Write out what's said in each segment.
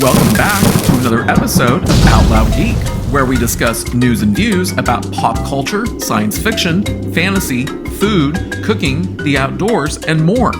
Welcome back to another episode of Out Loud Geek, where we discuss news and views about pop culture, science fiction, fantasy, food, cooking, the outdoors, and more.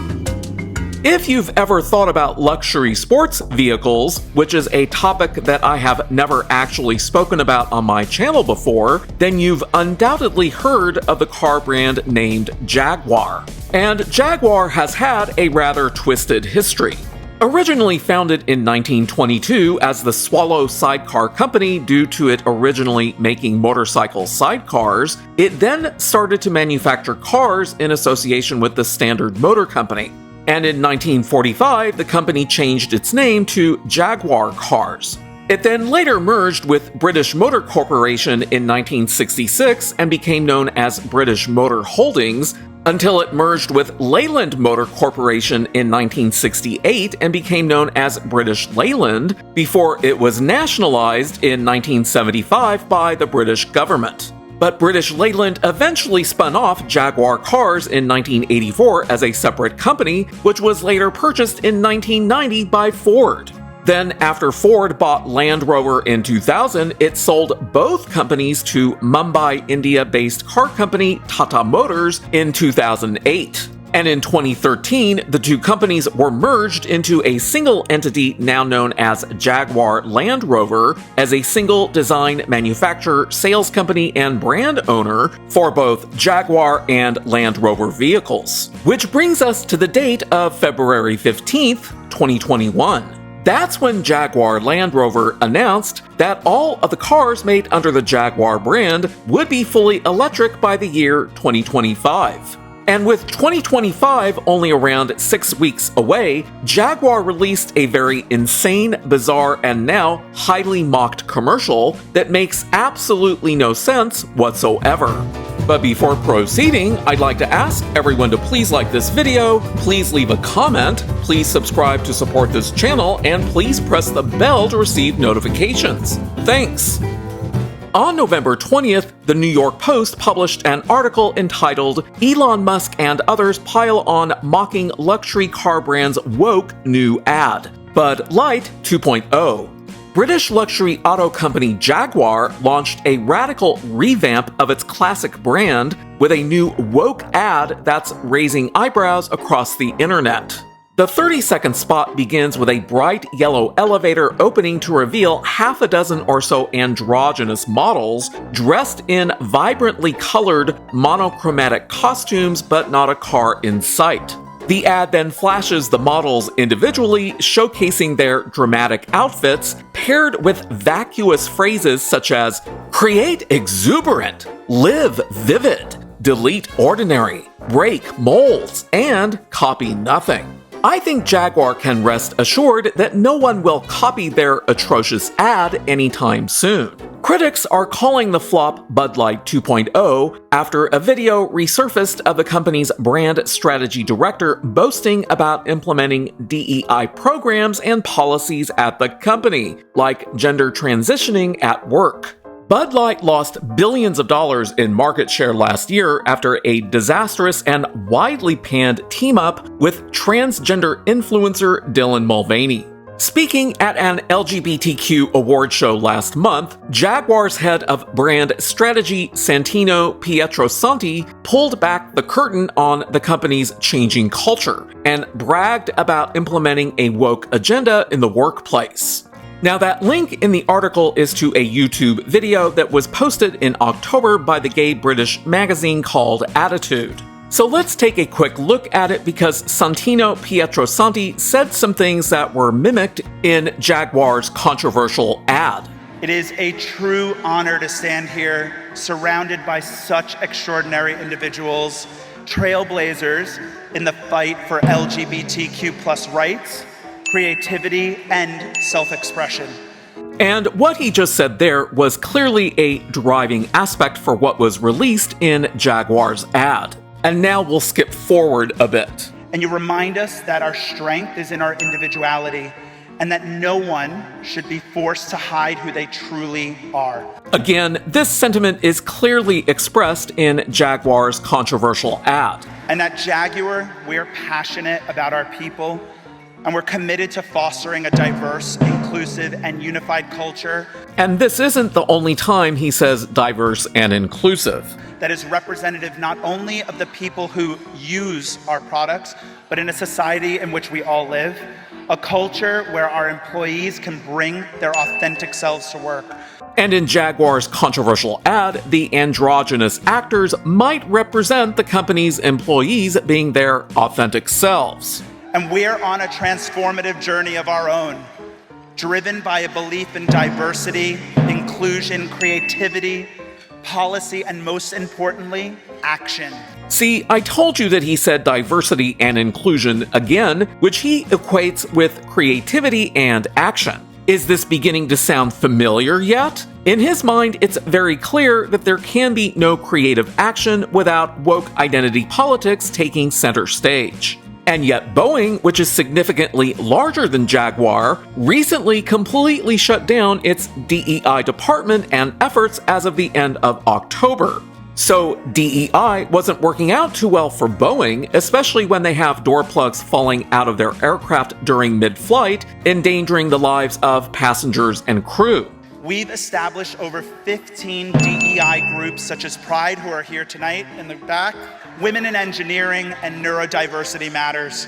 If you've ever thought about luxury sports vehicles, which is a topic that I have never actually spoken about on my channel before, then you've undoubtedly heard of the car brand named Jaguar. And Jaguar has had a rather twisted history. Originally founded in 1922 as the Swallow Sidecar Company due to it originally making motorcycle sidecars, it then started to manufacture cars in association with the Standard Motor Company. And in 1945, the company changed its name to Jaguar Cars. It then later merged with British Motor Corporation in 1966 and became known as British Motor Holdings, until it merged with Leyland Motor Corporation in 1968 and became known as British Leyland before it was nationalized in 1975 by the British government. But British Leyland eventually spun off Jaguar Cars in 1984 as a separate company, which was later purchased in 1990 by Ford. Then, after Ford bought Land Rover in 2000, it sold both companies to Mumbai, India-based car company Tata Motors in 2008. And in 2013, the two companies were merged into a single entity now known as Jaguar Land Rover as a single design, manufacturer, sales company, and brand owner for both Jaguar and Land Rover vehicles. Which brings us to the date of February 15th, 2021. That's when Jaguar Land Rover announced that all of the cars made under the Jaguar brand would be fully electric by the year 2025. And with 2025 only around 6 weeks away, Jaguar released a very insane, bizarre, and now highly mocked commercial that makes absolutely no sense whatsoever. But before proceeding, I'd like to ask everyone to please like this video, please leave a comment, please subscribe to support this channel, and please press the bell to receive notifications. Thanks! On November 20th, the New York Post published an article entitled "Elon Musk and Others Pile On Mocking Luxury Car Brand's Woke New Ad. Bud Light 2.0. British luxury auto company Jaguar launched a radical revamp of its classic brand with a new woke ad that's raising eyebrows across the internet. The 30-second spot begins with a bright yellow elevator opening to reveal half a dozen or so androgynous models dressed in vibrantly colored monochromatic costumes, but not a car in sight. The ad then flashes the models individually, showcasing their dramatic outfits, paired with vacuous phrases such as "create exuberant," "live vivid," "delete ordinary," "break molds," and "copy nothing." I think Jaguar can rest assured that no one will copy their atrocious ad anytime soon. Critics are calling the flop Bud Light 2.0 after a video resurfaced of the company's brand strategy director boasting about implementing DEI programs and policies at the company, like gender transitioning at work. Bud Light lost billions of dollars in market share last year after a disastrous and widely panned team-up with transgender influencer Dylan Mulvaney. Speaking at an LGBTQ award show last month, Jaguar's head of brand strategy Santino Pietrosanti pulled back the curtain on the company's changing culture and bragged about implementing a woke agenda in the workplace. Now, that link in the article is to a YouTube video that was posted in October by the gay British magazine called Attitude. So let's take a quick look at it because Santino Pietrosanti said some things that were mimicked in Jaguar's controversial ad. It is a true honor to stand here surrounded by such extraordinary individuals, trailblazers in the fight for LGBTQ+ rights, creativity, and self-expression. And what he just said there was clearly a driving aspect for what was released in Jaguar's ad. And now we'll skip forward a bit. And you remind us that our strength is in our individuality and that no one should be forced to hide who they truly are. Again, this sentiment is clearly expressed in Jaguar's controversial ad. And at Jaguar, we're passionate about our people, and we're committed to fostering a diverse, inclusive, and unified culture. And this isn't the only time he says diverse and inclusive. That is representative not only of the people who use our products, but in a society in which we all live. A culture where our employees can bring their authentic selves to work. And in Jaguar's controversial ad, the androgynous actors might represent the company's employees being their authentic selves. And we're on a transformative journey of our own, driven by a belief in diversity, inclusion, creativity, policy, and most importantly, action. See, I told you that he said diversity and inclusion again, which he equates with creativity and action. Is this beginning to sound familiar yet? In his mind, it's very clear that there can be no creative action without woke identity politics taking center stage. And yet Boeing, which is significantly larger than Jaguar, recently completely shut down its DEI department and efforts as of the end of October. So DEI wasn't working out too well for Boeing, especially when they have door plugs falling out of their aircraft during mid-flight, endangering the lives of passengers and crew. We've established over 15 DEI groups such as Pride, who are here tonight in the back, Women in Engineering, and Neurodiversity Matters.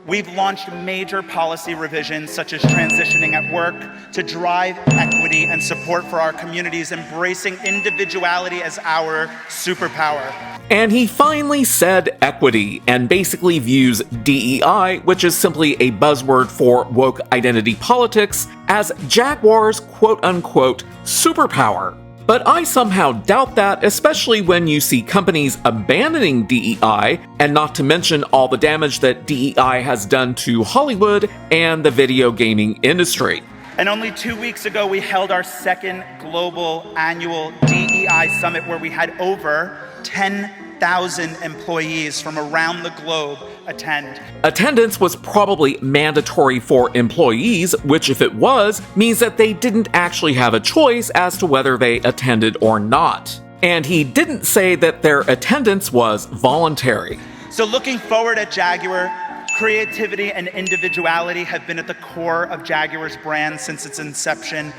We've launched major policy revisions such as transitioning at work to drive equity and support for our communities, embracing individuality as our superpower. And he finally said equity and basically views DEI, which is simply a buzzword for woke identity politics, as Jaguar's quote-unquote superpower. But I somehow doubt that, especially when you see companies abandoning DEI, and not to mention all the damage that DEI has done to Hollywood and the video gaming industry. And only 2 weeks ago, we held our second global annual DEI summit where we had over 10,000 employees from around the globe attend. Attendance was probably mandatory for employees, which if it was, means that they didn't actually have a choice as to whether they attended or not. And he didn't say that their attendance was voluntary. So looking forward at Jaguar, creativity and individuality have been at the core of Jaguar's brand since its inception,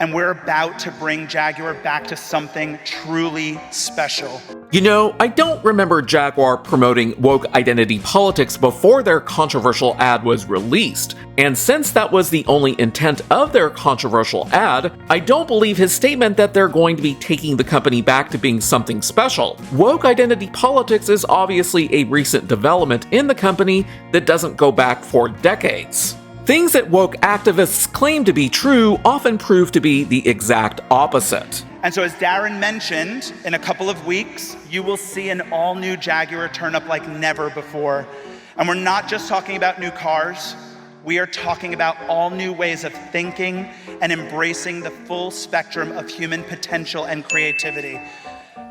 and we're about to bring Jaguar back to something truly special. You know, I don't remember Jaguar promoting woke identity politics before their controversial ad was released, and since that was the only intent of their controversial ad, I don't believe his statement that they're going to be taking the company back to being something special. Woke identity politics is obviously a recent development in the company that doesn't go back for decades. Things that woke activists claim to be true often prove to be the exact opposite. And so as Darren mentioned, in a couple of weeks, you will see an all-new Jaguar turn up like never before. And we're not just talking about new cars, we are talking about all new ways of thinking and embracing the full spectrum of human potential and creativity.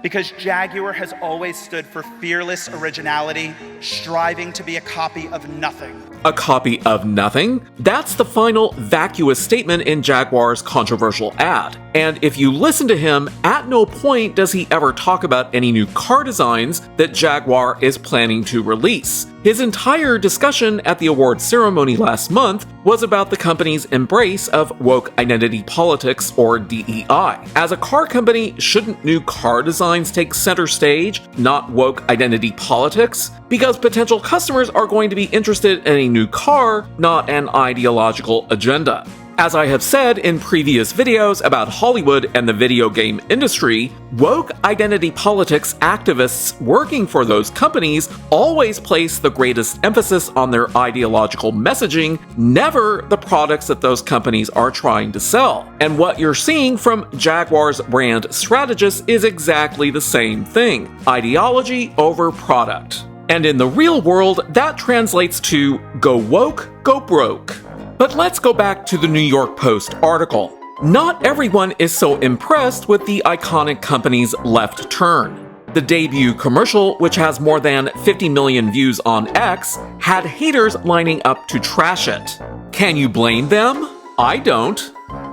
Because Jaguar has always stood for fearless originality, striving to be a copy of nothing. A copy of nothing? That's the final vacuous statement in Jaguar's controversial ad. And if you listen to him, at no point does he ever talk about any new car designs that Jaguar is planning to release. His entire discussion at the awards ceremony last month was about the company's embrace of woke identity politics, or DEI. As a car company, shouldn't new car designs take center stage, not woke identity politics? Because potential customers are going to be interested in a new car, not an ideological agenda. As I have said in previous videos about Hollywood and the video game industry, woke identity politics activists working for those companies always place the greatest emphasis on their ideological messaging, never the products that those companies are trying to sell. And what you're seeing from Jaguar's brand Strategist is exactly the same thing: ideology over product. And in the real world, that translates to go woke, go broke. But let's go back to the New York Post article. Not everyone is so impressed with the iconic company's left turn. The debut commercial, which has more than 50 million views on X, had haters lining up to trash it. Can you blame them? I don't.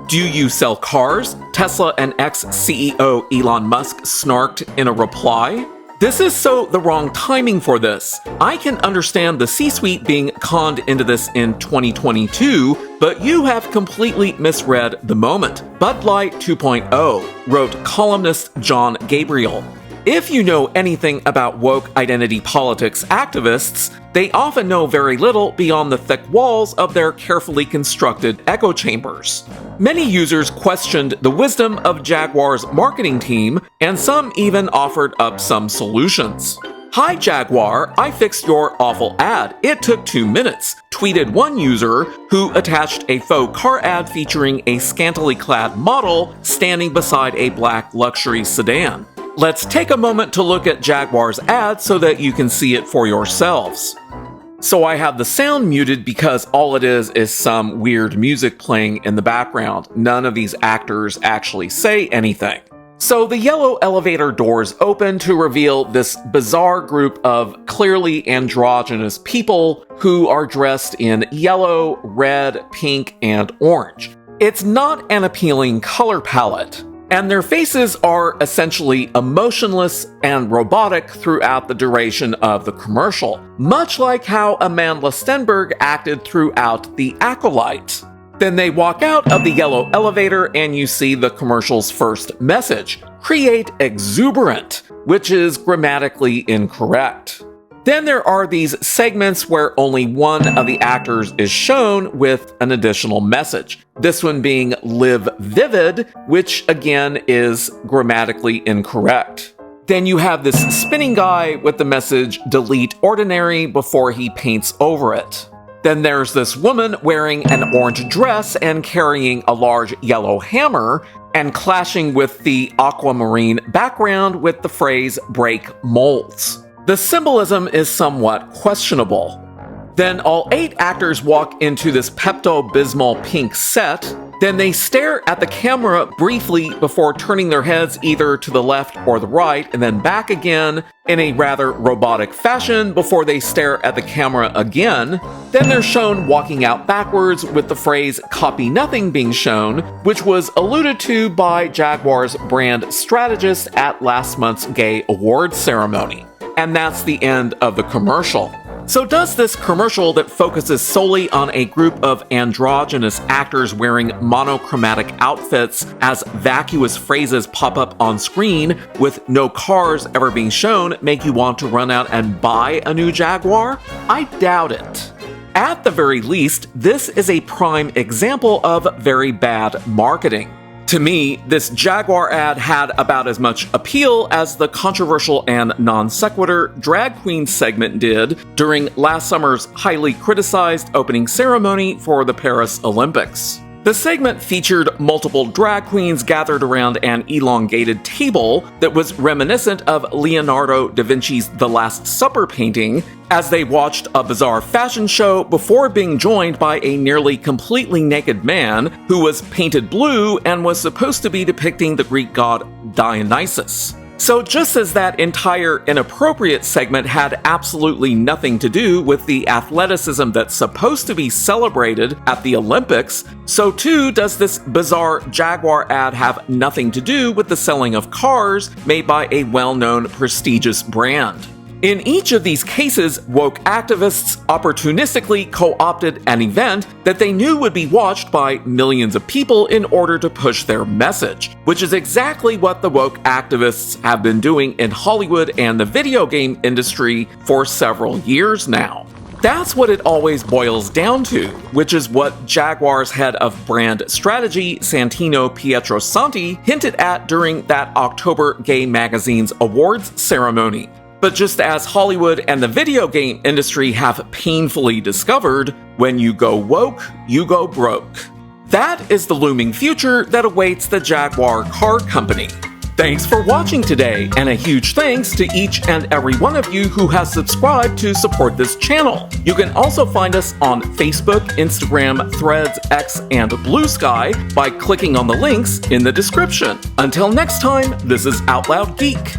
Do you sell cars? Tesla and ex-CEO Elon Musk snarked in a reply. This is so the wrong timing for this. I can understand the C-suite being conned into this in 2022, but you have completely misread the moment. Bud Light 2.0, wrote columnist John Gabriel. If you know anything about woke identity politics activists, they often know very little beyond the thick walls of their carefully constructed echo chambers. Many users questioned the wisdom of Jaguar's marketing team, and some even offered up some solutions. "Hi Jaguar, I fixed your awful ad. It took 2 minutes," tweeted one user who attached a faux car ad featuring a scantily clad model standing beside a black luxury sedan. Let's take a moment to look at Jaguar's ad so that you can see it for yourselves. So I have the sound muted because all it is some weird music playing in the background. None of these actors actually say anything. So the yellow elevator doors open to reveal this bizarre group of clearly androgynous people who are dressed in yellow, red, pink, and orange. It's not an appealing color palette. And their faces are essentially emotionless and robotic throughout the duration of the commercial, much like how Amandla Stenberg acted throughout The Acolyte. Then they walk out of the yellow elevator and you see the commercial's first message, "Create exuberant," which is grammatically incorrect. Then there are these segments where only one of the actors is shown with an additional message. This one being "Live Vivid," which again is grammatically incorrect. Then you have this spinning guy with the message "Delete ordinary" before he paints over it. Then there's this woman wearing an orange dress and carrying a large yellow hammer and clashing with the aquamarine background with the phrase "break molds." The symbolism is somewhat questionable. Then all 8 actors walk into this Pepto-Bismol pink set. Then they stare at the camera briefly before turning their heads either to the left or the right and then back again in a rather robotic fashion before they stare at the camera again. Then they're shown walking out backwards with the phrase "copy nothing" being shown, which was alluded to by Jaguar's brand Strategist at last month's gay awards ceremony. And that's the end of the commercial. So does this commercial that focuses solely on a group of androgynous actors wearing monochromatic outfits as vacuous phrases pop up on screen with no cars ever being shown make you want to run out and buy a new Jaguar? I doubt it. At the very least, this is a prime example of very bad marketing. To me, this Jaguar ad had about as much appeal as the controversial and non-sequitur drag queen segment did during last summer's highly criticized opening ceremony for the Paris Olympics. The segment featured multiple drag queens gathered around an elongated table that was reminiscent of Leonardo da Vinci's The Last Supper painting as they watched a bizarre fashion show before being joined by a nearly completely naked man who was painted blue and was supposed to be depicting the Greek god Dionysus. So just as that entire inappropriate segment had absolutely nothing to do with the athleticism that's supposed to be celebrated at the Olympics, so too does this bizarre Jaguar ad have nothing to do with the selling of cars made by a well-known prestigious brand. In each of these cases, woke activists opportunistically co-opted an event that they knew would be watched by millions of people in order to push their message, which is exactly what the woke activists have been doing in Hollywood and the video game industry for several years now. That's what it always boils down to, which is what Jaguar's head of brand strategy, Santino Pietrosanti, hinted at during that October Gay Magazine's awards ceremony. But just as Hollywood and the video game industry have painfully discovered, when you go woke, you go broke. That is the looming future that awaits the Jaguar car company. Thanks for watching today, and a huge thanks to each and every one of you who has subscribed to support this channel. You can also find us on Facebook, Instagram, Threads, X, and Blue Sky by clicking on the links in the description. Until next time, this is Out Loud Geek.